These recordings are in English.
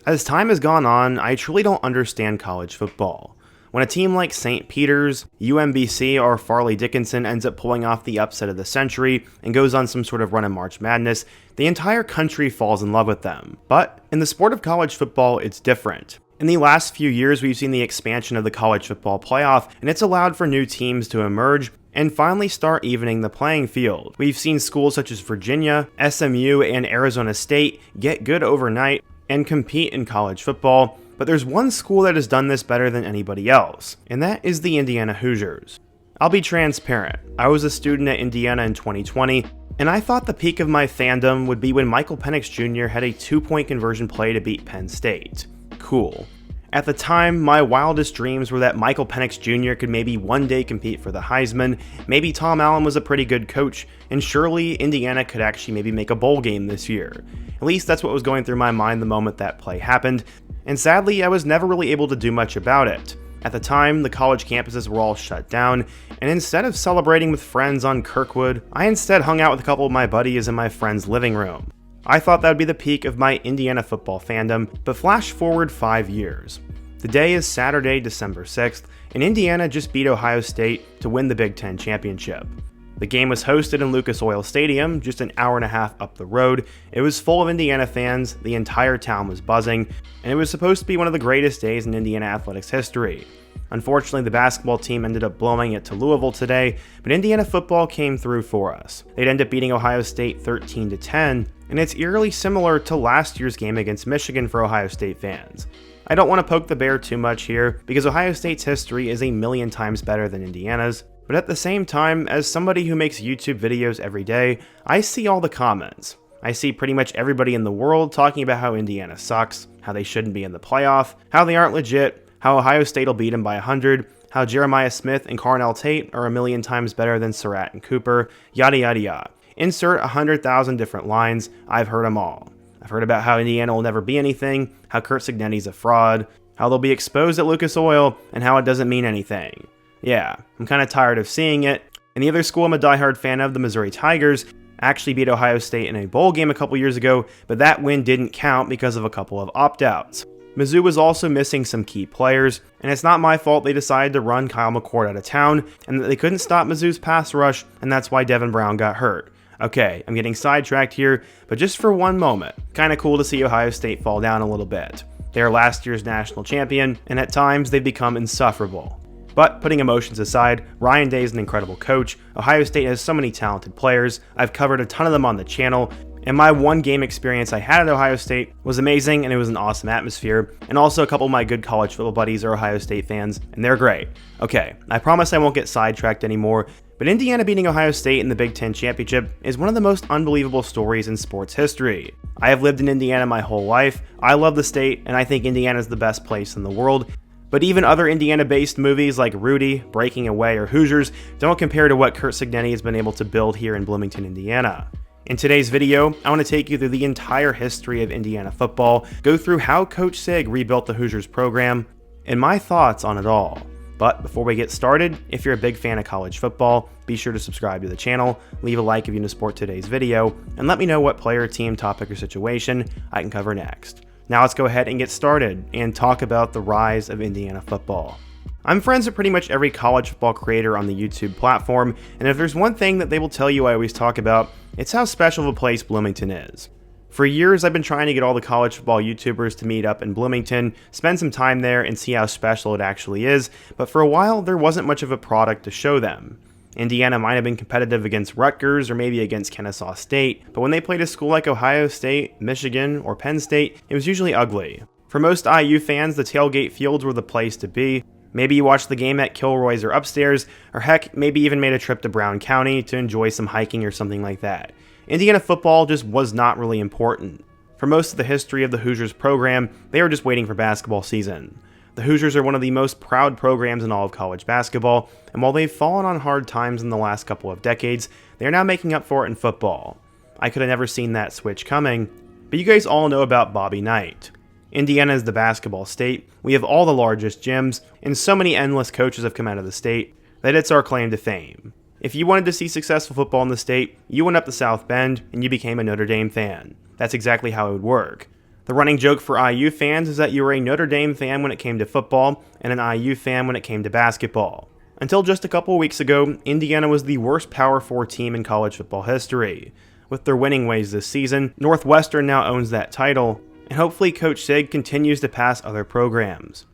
As time has gone on, I truly don't understand college football. When a team like St. Peter's, UMBC, or Farley Dickinson ends up pulling off the upset of the century and goes on some sort of run in March Madness, the entire country falls in love with them. But in the sport of college football, it's different. In the last few years, we've seen the expansion of the college football playoff, and it's allowed for new teams to emerge and finally start evening the playing field. We've seen schools such as Virginia, SMU, and Arizona State get good overnight and compete in college football, but there's one school that has done this better than anybody else, and that is the Indiana Hoosiers. I'll be transparent. I was a student at Indiana in 2020, and I thought the peak of my fandom would be when Michael Penix Jr. had a 2-point conversion play to beat Penn State. Cool. At the time, my wildest dreams were that Michael Penix Jr. could maybe one day compete for the Heisman, maybe Tom Allen was a pretty good coach, and surely Indiana could actually maybe make a bowl game this year. At least that's what was going through my mind the moment that play happened, and sadly I was never really able to do much about it. At the time, the college campuses were all shut down, and instead of celebrating with friends on Kirkwood, I instead hung out with a couple of my buddies in my friend's living room. I thought that would be the peak of my Indiana football fandom, but flash forward 5 years. The day is Saturday, December 6th, and Indiana just beat Ohio State to win the Big Ten championship. The game was hosted in Lucas Oil Stadium, just an hour and a half up the road. It was full of Indiana fans, the entire town was buzzing, and it was supposed to be one of the greatest days in Indiana athletics history. Unfortunately, the basketball team ended up blowing it to Louisville today, but Indiana football came through for us. They'd end up beating Ohio State 13-10, and it's eerily similar to last year's game against Michigan for Ohio State fans. I don't want to poke the bear too much here, because Ohio State's history is a million times better than Indiana's, but at the same time, as somebody who makes YouTube videos every day, I see all the comments. I see pretty much everybody in the world talking about how Indiana sucks, how they shouldn't be in the playoff, how they aren't legit, how Ohio State will beat them by 100, how Jeremiah Smith and Carnell Tate are a million times better than Surratt and Cooper, yada yada yada. Insert 100,000 different lines, I've heard them all. I've heard about how Indiana will never be anything, how Curt Cignetti's a fraud, how they'll be exposed at Lucas Oil, and how it doesn't mean anything. Yeah, I'm kind of tired of seeing it. And the other school I'm a diehard fan of, the Missouri Tigers, actually beat Ohio State in a bowl game a couple years ago, but that win didn't count because of a couple of opt-outs. Mizzou was also missing some key players, and it's not my fault they decided to run Kyle McCord out of town, and that they couldn't stop Mizzou's pass rush, and that's why Devin Brown got hurt. Okay, I'm getting sidetracked here, but just for one moment, kinda cool to see Ohio State fall down a little bit. They are last year's national champion, and at times they've become insufferable. But putting emotions aside, Ryan Day is an incredible coach. Ohio State has so many talented players. I've covered a ton of them on the channel, and my one game experience I had at Ohio State was amazing, and it was an awesome atmosphere. And also a couple of my good college football buddies are Ohio State fans, and they're great. Okay, I promise I won't get sidetracked anymore, but Indiana beating Ohio State in the Big Ten championship is one of the most unbelievable stories in sports history. I have lived in Indiana my whole life. I love the state, and I think Indiana is the best place in the world. But even other Indiana-based movies like Rudy, Breaking Away, or Hoosiers don't compare to what Curt Cignetti has been able to build here in Bloomington, Indiana. In today's video, I want to take you through the entire history of Indiana football, go through how Coach Sig rebuilt the Hoosiers program, and my thoughts on it all. But before we get started, if you're a big fan of college football, be sure to subscribe to the channel, leave a like if you want to support today's video, and let me know what player, team, topic, or situation I can cover next. Now let's go ahead and get started and talk about the rise of Indiana football. I'm friends with pretty much every college football creator on the YouTube platform, and if there's one thing that they will tell you I always talk about, it's how special of a place Bloomington is. For years, I've been trying to get all the college football YouTubers to meet up in Bloomington, spend some time there, and see how special it actually is, but for a while, there wasn't much of a product to show them. Indiana might have been competitive against Rutgers or maybe against Kennesaw State, but when they played a school like Ohio State, Michigan, or Penn State, it was usually ugly. For most IU fans, the tailgate fields were the place to be. Maybe you watched the game at Kilroy's or upstairs, or heck, maybe even made a trip to Brown County to enjoy some hiking or something like that. Indiana football just was not really important. For most of the history of the Hoosiers program, they were just waiting for basketball season. The Hoosiers are one of the most proud programs in all of college basketball, and while they've fallen on hard times in the last couple of decades, they are now making up for it in football. I could have never seen that switch coming, but you guys all know about Bobby Knight. Indiana is the basketball state, we have all the largest gyms, and so many endless coaches have come out of the state that it's our claim to fame. If you wanted to see successful football in the state, you went up to South Bend and you became a Notre Dame fan. That's exactly how it would work. The running joke for IU fans is that you were a Notre Dame fan when it came to football and an IU fan when it came to basketball. Until just a couple weeks ago, Indiana was the worst Power 4 team in college football history. With their winning ways this season, Northwestern now owns that title, and hopefully Coach Sig continues to pass other programs.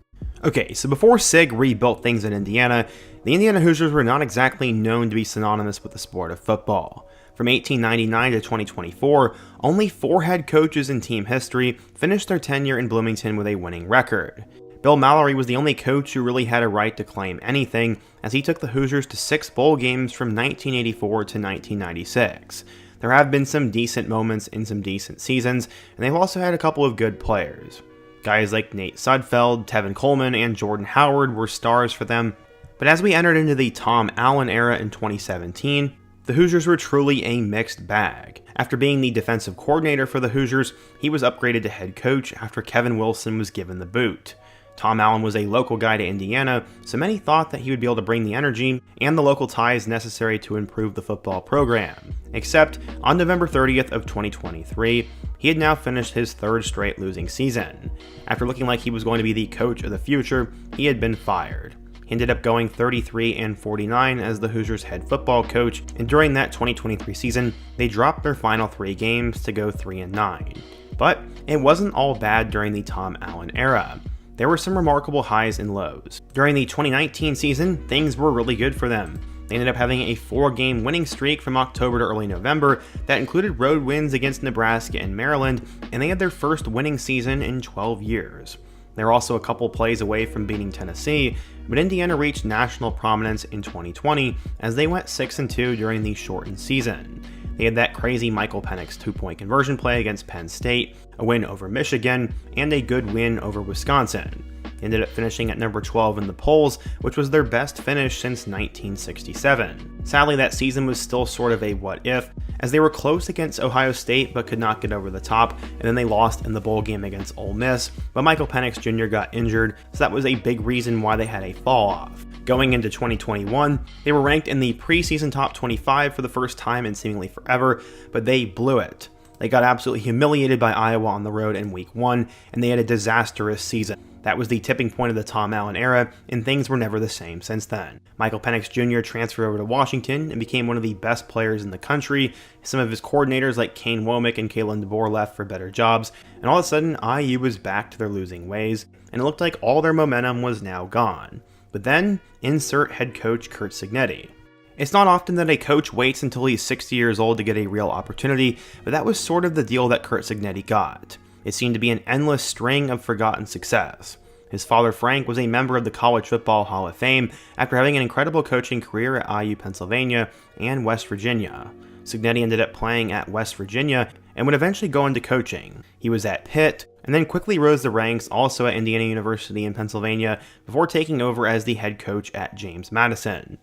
Okay, so before Sig rebuilt things in Indiana, the Indiana Hoosiers were not exactly known to be synonymous with the sport of football. From 1899 to 2024, only 4 head coaches in team history finished their tenure in Bloomington with a winning record. Bill Mallory was the only coach who really had a right to claim anything, as he took the Hoosiers to 6 bowl games from 1984 to 1996. There have been some decent moments in some decent seasons, and they've also had a couple of good players. Guys like Nate Sudfeld, Tevin Coleman, and Jordan Howard were stars for them, but as we entered into the Tom Allen era in 2017, the Hoosiers were truly a mixed bag. After being the defensive coordinator for the Hoosiers, he was upgraded to head coach after Kevin Wilson was given the boot. Tom Allen was a local guy to Indiana, so many thought that he would be able to bring the energy and the local ties necessary to improve the football program. Except, on November 30th of 2023, he had now finished his 3rd straight losing season. After looking like he was going to be the coach of the future, he had been fired. He ended up going 33-49 as the Hoosiers' head football coach, and during that 2023 season, they dropped their final 3 games to go 3-9. But it wasn't all bad during the Tom Allen era. There were some remarkable highs and lows. During the 2019 season, things were really good for them. They ended up having a 4-game winning streak from October to early November that included road wins against Nebraska and Maryland, and they had their first winning season in 12 years. They were also a couple plays away from beating Tennessee, but Indiana reached national prominence in 2020 as they went 6-2 during the shortened season. They had that crazy Michael Penix 2-point conversion play against Penn State, a win over Michigan, and a good win over Wisconsin. They ended up finishing at number 12 in the polls, which was their best finish since 1967. Sadly, that season was still sort of a what-if, as they were close against Ohio State but could not get over the top, and then they lost in the bowl game against Ole Miss, but Michael Penix Jr. got injured, so that was a big reason why they had a fall-off. Going into 2021, they were ranked in the preseason top 25 for the first time in seemingly forever, but they blew it. They got absolutely humiliated by Iowa on the road in week 1, and they had a disastrous season. That was the tipping point of the Tom Allen era, and things were never the same since then. Michael Penix Jr. transferred over to Washington and became one of the best players in the country. Some of his coordinators like Kane Womack and Kalen DeBoer left for better jobs, and all of a sudden IU was back to their losing ways, and it looked like all their momentum was now gone. But then, insert head coach Curt Signetti. It's not often that a coach waits until he's 60 years old to get a real opportunity, but that was sort of the deal that Curt Signetti got. It seemed to be an endless string of forgotten success. His father Frank was a member of the College Football Hall of Fame after having an incredible coaching career at IU Pennsylvania and West Virginia. Signetti ended up playing at West Virginia and would eventually go into coaching. He was at Pitt, and then quickly rose the ranks also at Indiana University in Pennsylvania before taking over as the head coach at James Madison.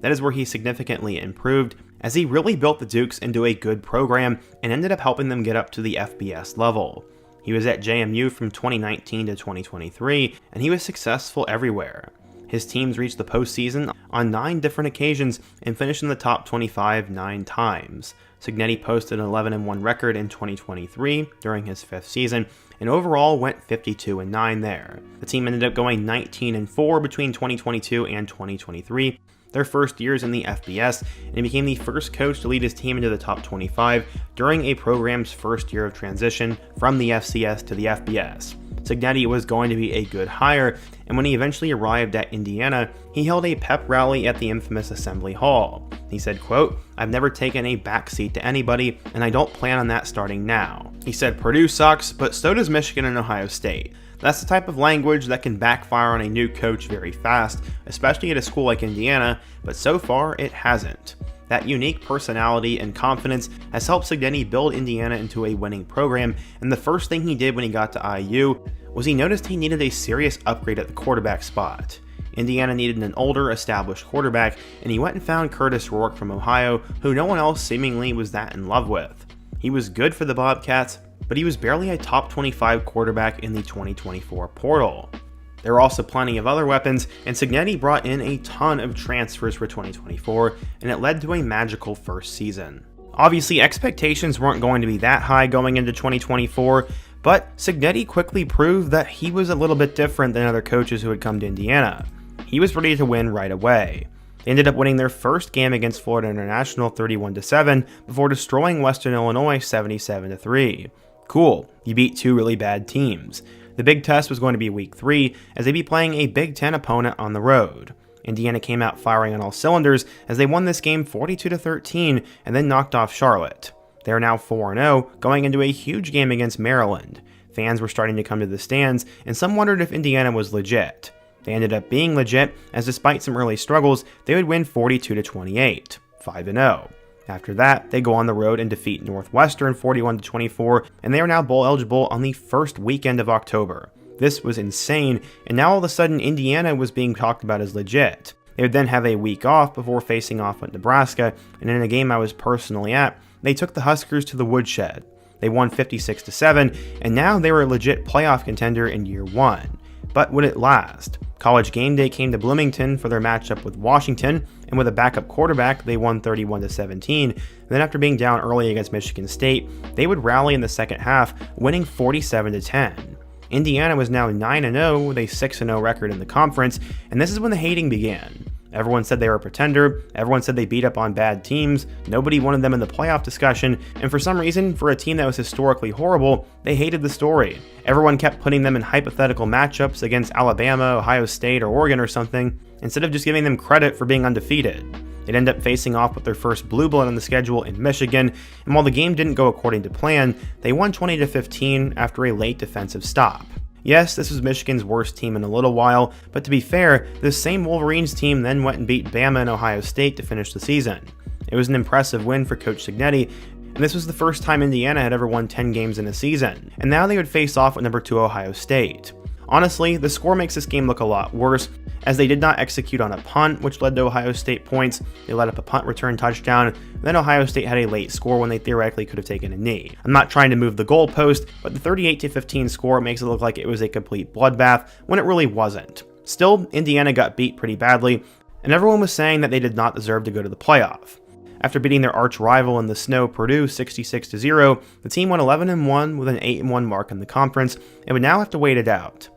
That is where he significantly improved, as he really built the Dukes into a good program and ended up helping them get up to the FBS level. He was at JMU from 2019 to 2023, and he was successful everywhere. His teams reached the postseason on 9 different occasions and finished in the top 25 9 times. Signetti posted an 11-1 record in 2023 during his 5th season, and overall went 52-9 there. The team ended up going 19-4 between 2022 and 2023, their first years in the FBS, and he became the first coach to lead his team into the top 25 during a program's first year of transition from the FCS to the FBS. Signetti was going to be a good hire, and when he eventually arrived at Indiana, he held a pep rally at the infamous Assembly Hall. He said, quote, "I've never taken a backseat to anybody, and I don't plan on that starting now." He said, "Purdue sucks, but so does Michigan and Ohio State." That's the type of language that can backfire on a new coach very fast, especially at a school like Indiana, but so far it hasn't. That unique personality and confidence has helped Signetti build Indiana into a winning program, and the first thing he did when he got to IU was he noticed he needed a serious upgrade at the quarterback spot. Indiana needed an older, established quarterback, and he went and found Curtis Rourke from Ohio, who no one else seemingly was that in love with. He was good for the Bobcats, but he was barely a top 25 quarterback in the 2024 portal. There were also plenty of other weapons, and Signetti brought in a ton of transfers for 2024, and it led to a magical first season. Obviously, expectations weren't going to be that high going into 2024, But Signetti quickly proved that he was a little bit different than other coaches who had come to Indiana. He was ready to win right away. They ended up winning their first game against Florida International 31-7 before destroying Western Illinois 77-3. Cool, you beat two really bad teams. The big test was going to be week 3 as they'd be playing a Big Ten opponent on the road. Indiana came out firing on all cylinders as they won this game 42-13 and then knocked off Charlotte. They are now 4-0 going into a huge game against Maryland. Fans were starting to come to the stands and some wondered if Indiana was legit. They ended up being legit as despite some early struggles, they would win 42-28, 5-0. After that, they go on the road and defeat Northwestern 41-24 and they are now bowl eligible on the first weekend of October. This was insane, and now all of a sudden Indiana was being talked about as legit. They would then have a week off before facing off with Nebraska, and in a game I was personally at, they took the Huskers to the woodshed. They won 56-7, and now they were a legit playoff contender in year 1. But would it last? College game day came to Bloomington for their matchup with Washington, and with a backup quarterback, they won 31-17. And then after being down early against Michigan State, they would rally in the second half, winning 47-10. Indiana was now 9-0 with a 6-0 record in the conference, and this is when the hating began. Everyone said they were a pretender, everyone said they beat up on bad teams, nobody wanted them in the playoff discussion, and for some reason, for a team that was historically horrible, they hated the story. Everyone kept putting them in hypothetical matchups against Alabama, Ohio State, or Oregon or something, instead of just giving them credit for being undefeated. They'd end up facing off with their first blue blood on the schedule in Michigan, and while the game didn't go according to plan, they won 20-15 after a late defensive stop. Yes, this was Michigan's worst team in a little while, but to be fair, this same Wolverines team then went and beat Bama and Ohio State to finish the season. It was an impressive win for Coach Signetti, and this was the first time Indiana had ever won 10 games in a season, and now they would face off with number 2 Ohio State. Honestly, the score makes this game look a lot worse, as they did not execute on a punt, which led to Ohio State points. They let up a punt return touchdown, then Ohio State had a late score when they theoretically could have taken a knee. I'm not trying to move the goalpost, but the 38-15 score makes it look like it was a complete bloodbath, when it really wasn't. Still, Indiana got beat pretty badly, and everyone was saying that they did not deserve to go to the playoff. After beating their arch rival in the snow, Purdue, 66-0, the team went 11-1 with an 8-1 mark in the conference, and would now have to wait it out.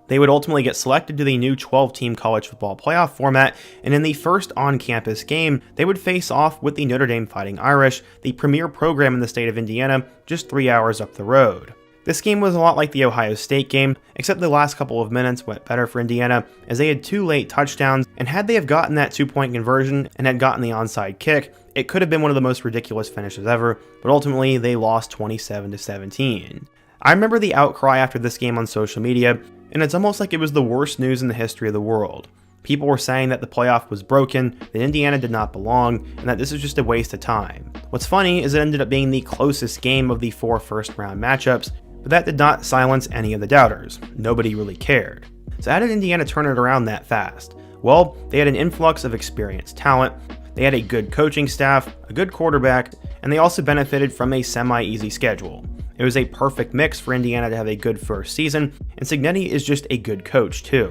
They would ultimately get selected to the new 12-team college football playoff format, and in the first on-campus game, they would face off with the Notre Dame Fighting Irish, the premier program in the state of Indiana, just 3 hours up the road. This game was a lot like the Ohio State game, except the last couple of minutes went better for Indiana, as they had 2 late touchdowns, and had they have gotten that 2-point conversion and had gotten the onside kick, it could have been one of the most ridiculous finishes ever, but ultimately they lost 27-17. I remember the outcry after this game on social media, and it's almost like it was the worst news in the history of the world. People were saying that the playoff was broken, that Indiana did not belong, and that this was just a waste of time. What's funny is it ended up being the closest game of the 4 first-round matchups, but that did not silence any of the doubters. Nobody really cared. So how did Indiana turn it around that fast? Well, they had an influx of experienced talent, they had a good coaching staff, a good quarterback, and they also benefited from a semi-easy schedule. It was a perfect mix for Indiana to have a good first season, and Signetti is just a good coach too.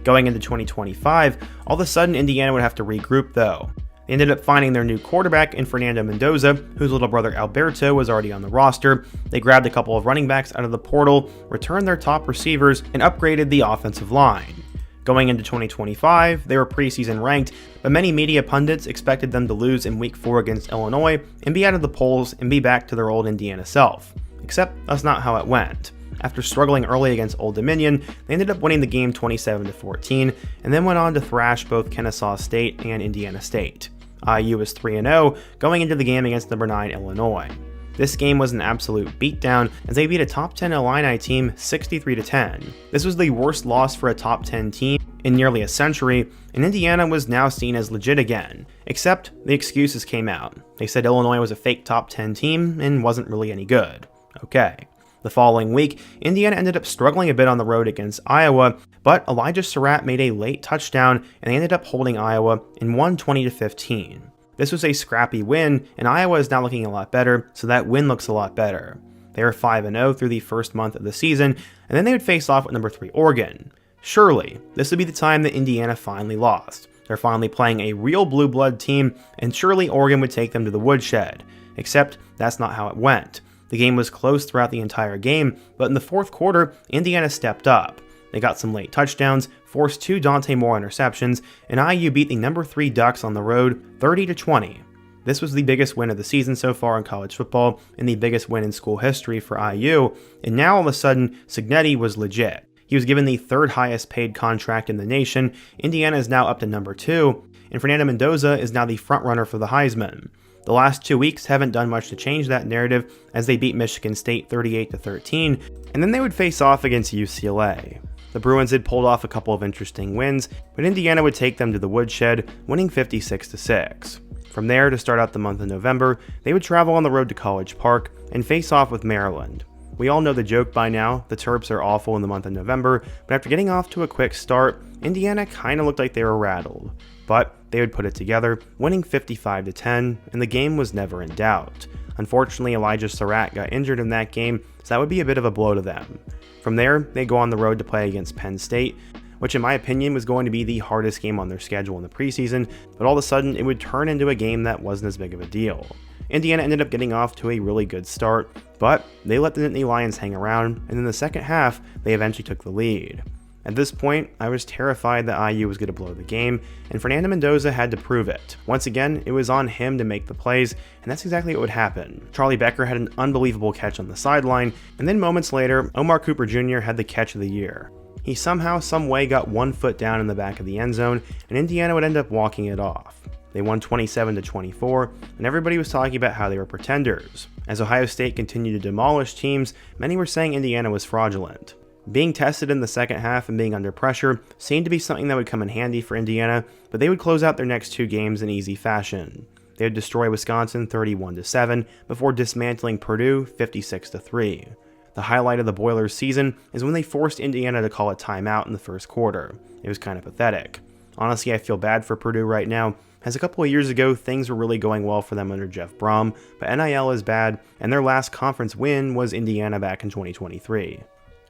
Going into 2025, all of a sudden Indiana would have to regroup though. They ended up finding their new quarterback in Fernando Mendoza, whose little brother Alberto was already on the roster. They grabbed a couple of running backs out of the portal, returned their top receivers, and upgraded the offensive line. Going into 2025, they were preseason ranked, but many media pundits expected them to lose in Week 4 against Illinois and be out of the polls and be back to their old Indiana self. Except that's not how it went. After struggling early against Old Dominion, they ended up winning the game 27-14, and then went on to thrash both Kennesaw State and Indiana State. IU was 3-0 going into the game against number 9 Illinois. This game was an absolute beatdown as they beat a top 10 Illini team 63-10. This was the worst loss for a top 10 team in nearly a century, and Indiana was now seen as legit again. Except the excuses came out. They said Illinois was a fake top 10 team and wasn't really any good. Okay. The following week, Indiana ended up struggling a bit on the road against Iowa, but Elijah Surratt made a late touchdown and they ended up holding Iowa and won 20-15. This was a scrappy win, and Iowa is now looking a lot better, so that win looks a lot better. They are 5-0 through the first month of the season, and then they would face off with number 3 Oregon. Surely, this would be the time that Indiana finally lost. They're finally playing a real blue blood team, and surely Oregon would take them to the woodshed. Except, that's not how it went. The game was close throughout the entire game, but in the fourth quarter, Indiana stepped up. They got some late touchdowns, forced 2 Dante Moore interceptions, and IU beat the number 3 Ducks on the road 30-20. This was the biggest win of the season so far in college football and the biggest win in school history for IU, and now all of a sudden, Signetti was legit. He was given the 3rd highest paid contract in the nation. Indiana is now up to number 2, and Fernando Mendoza is now the frontrunner for the Heisman. The last 2 weeks haven't done much to change that narrative as they beat Michigan State 38-13, and then they would face off against UCLA. The Bruins had pulled off a couple of interesting wins, but Indiana would take them to the woodshed, winning 56-6. From there, to start out the month of November, they would travel on the road to College Park and face off with Maryland. We all know the joke by now, the Terps are awful in the month of November, but after getting off to a quick start, Indiana kinda looked like they were rattled. But they would put it together, winning 55-10, and the game was never in doubt. Unfortunately, Elijah Surratt got injured in that game, so that would be a bit of a blow to them. From there, they go on the road to play against Penn State, which in my opinion was going to be the hardest game on their schedule in the preseason, but all of a sudden it would turn into a game that wasn't as big of a deal. Indiana ended up getting off to a really good start, but they let the Nittany Lions hang around, and in the second half, they eventually took the lead. At this point, I was terrified that IU was going to blow the game, and Fernando Mendoza had to prove it. Once again, it was on him to make the plays, and that's exactly what would happen. Charlie Becker had an unbelievable catch on the sideline, and then moments later, Omar Cooper Jr. had the catch of the year. He somehow, some way got 1 foot down in the back of the end zone, and Indiana would end up walking it off. They won 27-24, and everybody was talking about how they were pretenders. As Ohio State continued to demolish teams, many were saying Indiana was fraudulent. Being tested in the second half and being under pressure seemed to be something that would come in handy for Indiana, but they would close out their next 2 games in easy fashion. They would destroy Wisconsin 31-7 before dismantling Purdue 56-3. The highlight of the Boilers' season is when they forced Indiana to call a timeout in the first quarter. It was kind of pathetic. Honestly, I feel bad for Purdue right now, as a couple of years ago things were really going well for them under Jeff Brom, but NIL is bad, and their last conference win was Indiana back in 2023.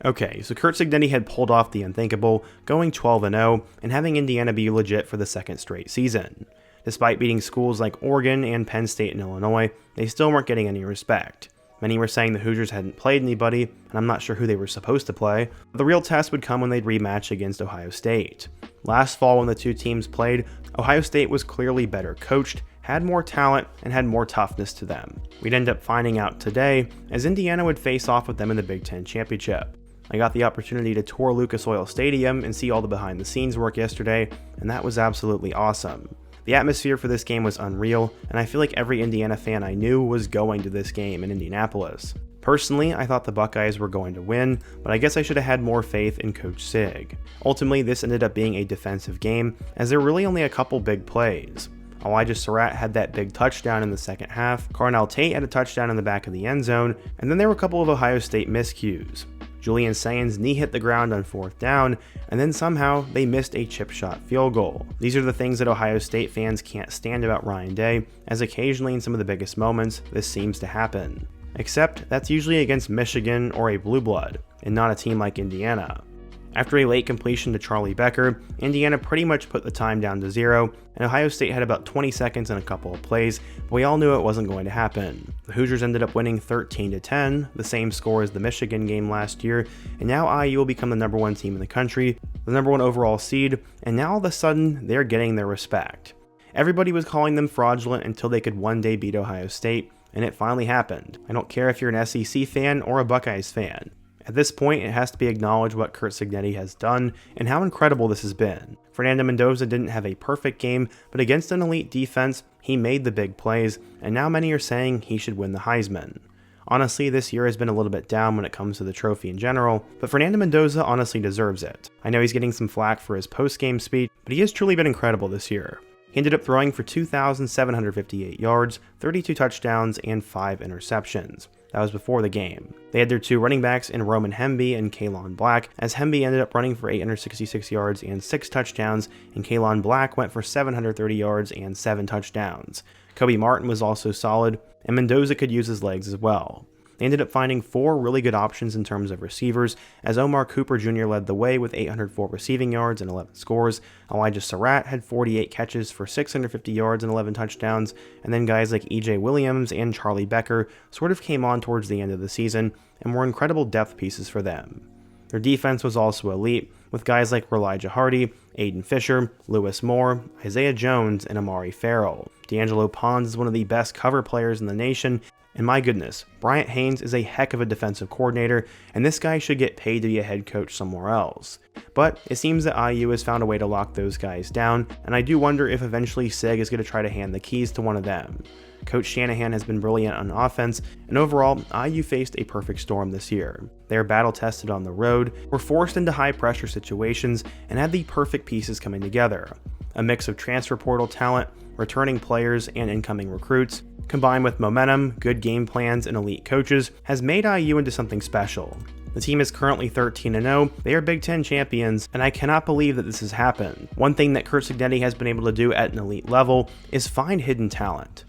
Okay, so Curt Signetti had pulled off the unthinkable, going 12-0 and having Indiana be legit for the second straight season. Despite beating schools like Oregon and Penn State and Illinois, they still weren't getting any respect. Many were saying the Hoosiers hadn't played anybody, and I'm not sure who they were supposed to play. The real test would come when they'd rematch against Ohio State. Last fall when the 2 teams played, Ohio State was clearly better coached, had more talent, and had more toughness to them. We'd end up finding out today, as Indiana would face off with them in the Big Ten Championship. I got the opportunity to tour Lucas Oil Stadium and see all the behind-the-scenes work yesterday, and that was absolutely awesome. The atmosphere for this game was unreal, and I feel like every Indiana fan I knew was going to this game in Indianapolis. Personally, I thought the Buckeyes were going to win, but I guess I should have had more faith in Coach Sig. Ultimately, this ended up being a defensive game, as there were really only a couple big plays. Elijah Surratt had that big touchdown in the second half, Carnell Tate had a touchdown in the back of the end zone, and then there were a couple of Ohio State miscues. Julian Sainz' knee hit the ground on 4th down, and then somehow they missed a chip shot field goal. These are the things that Ohio State fans can't stand about Ryan Day, as occasionally in some of the biggest moments, this seems to happen. Except that's usually against Michigan or a blue blood, and not a team like Indiana. After a late completion to Charlie Becker, Indiana pretty much put the time down to 0, and Ohio State had about 20 seconds and a couple of plays, but we all knew it wasn't going to happen. The Hoosiers ended up winning 13-10, the same score as the Michigan game last year, and now IU will become the number 1 team in the country, the number 1 overall seed, and now all of a sudden, they're getting their respect. Everybody was calling them fraudulent until they could one day beat Ohio State, and it finally happened. I don't care if you're an SEC fan or a Buckeyes fan. At this point, it has to be acknowledged what Curt Signetti has done and how incredible this has been. Fernando Mendoza didn't have a perfect game, but against an elite defense, he made the big plays, and now many are saying he should win the Heisman. Honestly, this year has been a little bit down when it comes to the trophy in general, but Fernando Mendoza honestly deserves it. I know he's getting some flack for his post-game speech, but he has truly been incredible this year. He ended up throwing for 2,758 yards, 32 touchdowns, and 5 interceptions. That was before the game. They had their 2 running backs in Roman Hemby and Kalon Black, as Hemby ended up running for 866 yards and 6 touchdowns, and Kalon Black went for 730 yards and 7 touchdowns. Kobe Martin was also solid, and Mendoza could use his legs as well. They ended up finding 4 really good options in terms of receivers, as Omar Cooper Jr. led the way with 804 receiving yards and 11 scores. Elijah Surratt had 48 catches for 650 yards and 11 touchdowns, and then guys like E.J. Williams and Charlie Becker sort of came on towards the end of the season and were incredible depth pieces for them. Their defense was also elite, with guys like Elijah Hardy, Aiden Fisher, Lewis Moore, Isaiah Jones, and Amari Farrell. D'Angelo Pons is one of the best cover players in the nation, and my goodness, Bryant Haynes is a heck of a defensive coordinator, and this guy should get paid to be a head coach somewhere else. But it seems that IU has found a way to lock those guys down, and I do wonder if eventually Sig is going to try to hand the keys to one of them. Coach Shanahan has been brilliant on offense, and overall, IU faced a perfect storm this year. They are battle-tested on the road, were forced into high-pressure situations, and had the perfect pieces coming together. A mix of transfer portal talent, returning players, and incoming recruits, combined with momentum, good game plans, and elite coaches, has made IU into something special. The team is currently 13-0, they are Big Ten champions, and I cannot believe that this has happened. One thing that Curt Signetti has been able to do at an elite level is find hidden talent.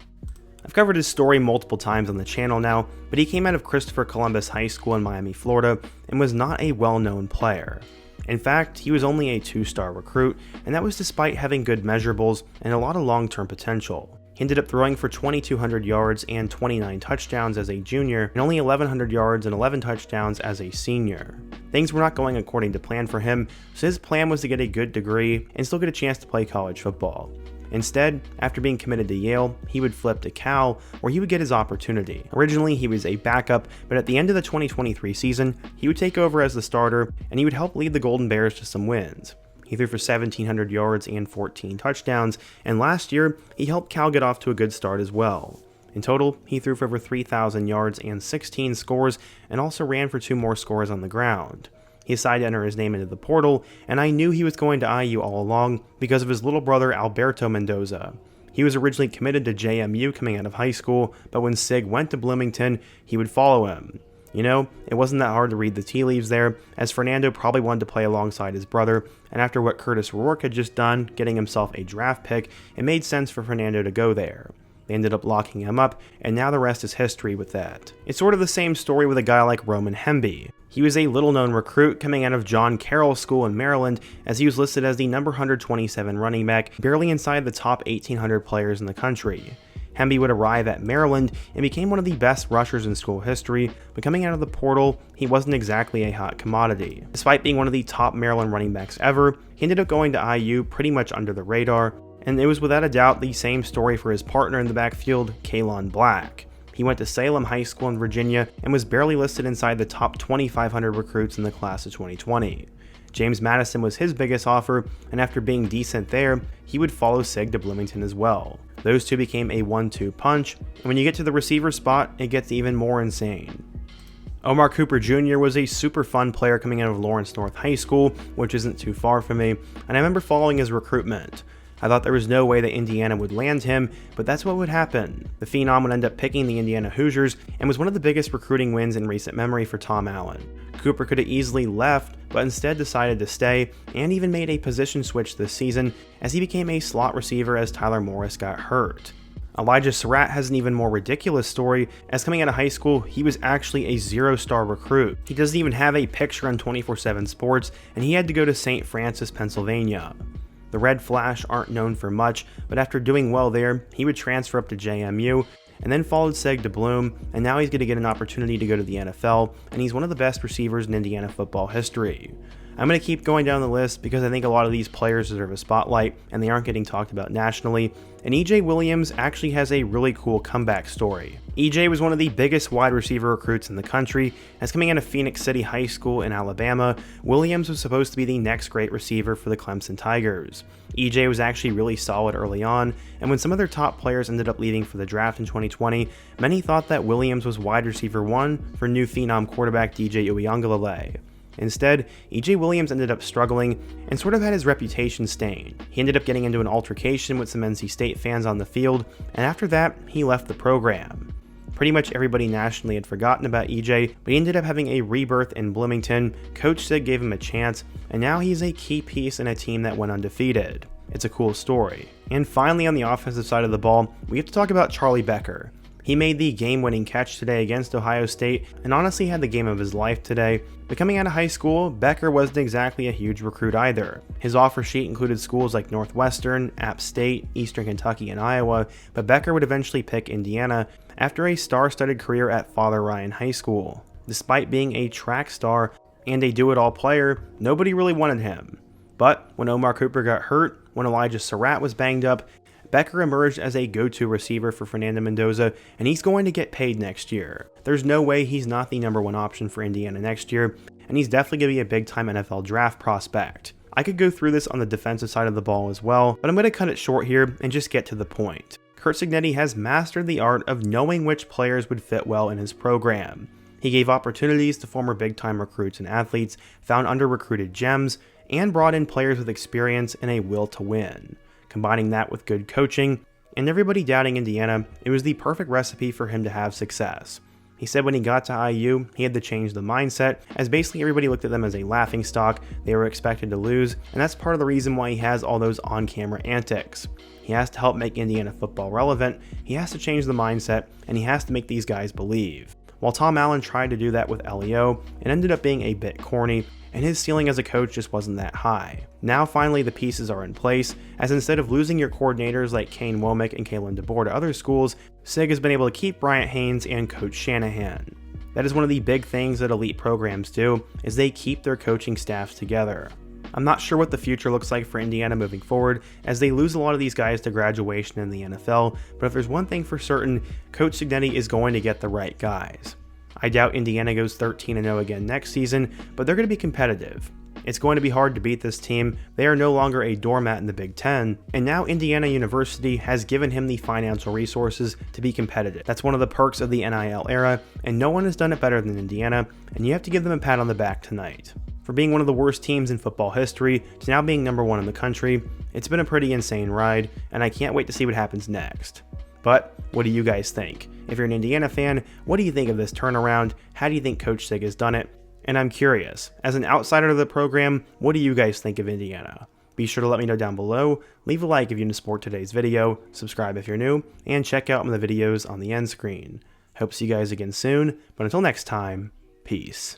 I've covered his story multiple times on the channel now, but he came out of Christopher Columbus High School in Miami, Florida, and was not a well-known player. In fact, he was only a 2-star recruit, and that was despite having good measurables and a lot of long-term potential. He ended up throwing for 2,200 yards and 29 touchdowns as a junior, and only 1,100 yards and 11 touchdowns as a senior. Things were not going according to plan for him, so his plan was to get a good degree and still get a chance to play college football. Instead, after being committed to Yale, he would flip to Cal, where he would get his opportunity. Originally, he was a backup, but at the end of the 2023 season, he would take over as the starter, and he would help lead the Golden Bears to some wins. He threw for 1,700 yards and 14 touchdowns, and last year, he helped Cal get off to a good start as well. In total, he threw for over 3,000 yards and 16 scores, and also ran for 2 more scores on the ground. He decided to enter his name into the portal, and I knew he was going to IU all along because of his little brother Alberto Mendoza. He was originally committed to JMU coming out of high school, but when Sig went to Bloomington, he would follow him. You know, it wasn't that hard to read the tea leaves there, as Fernando probably wanted to play alongside his brother, and after what Curtis Rourke had just done, getting himself a draft pick, it made sense for Fernando to go there. They ended up locking him up, and now the rest is history with that. It's sort of the same story with a guy like Roman Hemby. He was a little-known recruit coming out of John Carroll School in Maryland, as he was listed as the number 127 running back, barely inside the top 1,800 players in the country. Hemby would arrive at Maryland and became one of the best rushers in school history, but coming out of the portal, he wasn't exactly a hot commodity. Despite being one of the top Maryland running backs ever, he ended up going to IU pretty much under the radar, and it was without a doubt the same story for his partner in the backfield, Kalon Black. He went to Salem High School in Virginia and was barely listed inside the top 2,500 recruits in the class of 2020. James Madison was his biggest offer, and after being decent there, he would follow Sig to Bloomington as well. Those two became a 1-2 punch, and when you get to the receiver spot, it gets even more insane. Omar Cooper Jr. was a super fun player coming out of Lawrence North High School, which isn't too far from me, and I remember following his recruitment. I thought there was no way that Indiana would land him, but that's what would happen. The Phenom would end up picking the Indiana Hoosiers and was one of the biggest recruiting wins in recent memory for Tom Allen. Cooper could have easily left, but instead decided to stay, and even made a position switch this season as he became a slot receiver as Tyler Morris got hurt. Elijah Surratt has an even more ridiculous story, as coming out of high school, he was actually a 0-star recruit. He doesn't even have a picture on 24/7 Sports, and he had to go to St. Francis, Pennsylvania. The Red Flash aren't known for much, but after doing well there, he would transfer up to JMU, and then followed Sig to Bloom, and now he's going to get an opportunity to go to the NFL, and he's one of the best receivers in Indiana football history. I'm going to keep going down the list because I think a lot of these players deserve a spotlight, and they aren't getting talked about nationally, and E.J. Williams actually has a really cool comeback story. E.J. was one of the biggest wide receiver recruits in the country, as coming out of Phoenix City High School in Alabama, Williams was supposed to be the next great receiver for the Clemson Tigers. E.J. was actually really solid early on, and when some of their top players ended up leaving for the draft in 2020, many thought that Williams was wide receiver 1 for new Phenom quarterback DJ Uiagalelei. Instead, E.J. Williams ended up struggling and sort of had his reputation stained. He ended up getting into an altercation with some NC State fans on the field, and after that, he left the program. Pretty much everybody nationally had forgotten about E.J., but he ended up having a rebirth in Bloomington. Coach Sig gave him a chance, and now he's a key piece in a team that went undefeated. It's a cool story. And finally, on the offensive side of the ball, we have to talk about Charlie Becker. He made the game-winning catch today against Ohio State and honestly had the game of his life today. But coming out of high school, Becker wasn't exactly a huge recruit either. His offer sheet included schools like Northwestern, App State, Eastern Kentucky, and Iowa, but Becker would eventually pick Indiana after a star-studded career at Father Ryan High School. Despite being a track star and a do-it-all player, nobody really wanted him. But when Omar Cooper got hurt, when Elijah Surratt was banged up, Becker emerged as a go-to receiver for Fernando Mendoza, and he's going to get paid next year. There's no way he's not the #1 option for Indiana next year, and he's definitely going to be a big-time NFL draft prospect. I could go through this on the defensive side of the ball as well, but I'm going to cut it short here and just get to the point. Curt Signetti has mastered the art of knowing which players would fit well in his program. He gave opportunities to former big-time recruits and athletes, found under-recruited gems, and brought in players with experience and a will to win. Combining that with good coaching, and everybody doubting Indiana, it was the perfect recipe for him to have success. He said when he got to IU, he had to change the mindset, as basically everybody looked at them as a laughingstock, they were expected to lose, and that's part of the reason why he has all those on-camera antics. He has to help make Indiana football relevant, he has to change the mindset, and he has to make these guys believe. While Tom Allen tried to do that with LEO, it ended up being a bit corny, and his ceiling as a coach just wasn't that high. Now finally the pieces are in place, as instead of losing your coordinators like Kane Womack and Kalen DeBoer to other schools, Sig has been able to keep Bryant Haynes and Coach Shanahan. That is one of the big things that elite programs do, is they keep their coaching staffs together. I'm not sure what the future looks like for Indiana moving forward, as they lose a lot of these guys to graduation in the NFL, but if there's one thing for certain, Coach Signetti is going to get the right guys. I doubt Indiana goes 13-0 again next season, but they're going to be competitive. It's going to be hard to beat this team. They are no longer a doormat in the Big Ten, and now Indiana University has given him the financial resources to be competitive. That's one of the perks of the NIL era, and no one has done it better than Indiana, and you have to give them a pat on the back tonight. For being one of the worst teams in football history to now being #1 in the country, it's been a pretty insane ride, and I can't wait to see what happens next. But what do you guys think? If you're an Indiana fan, what do you think of this turnaround? How do you think Coach Sig has done it? And I'm curious, as an outsider of the program, what do you guys think of Indiana? Be sure to let me know down below, leave a like if you support today's video, subscribe if you're new, and check out the videos on the end screen. Hope to see you guys again soon, but until next time, peace.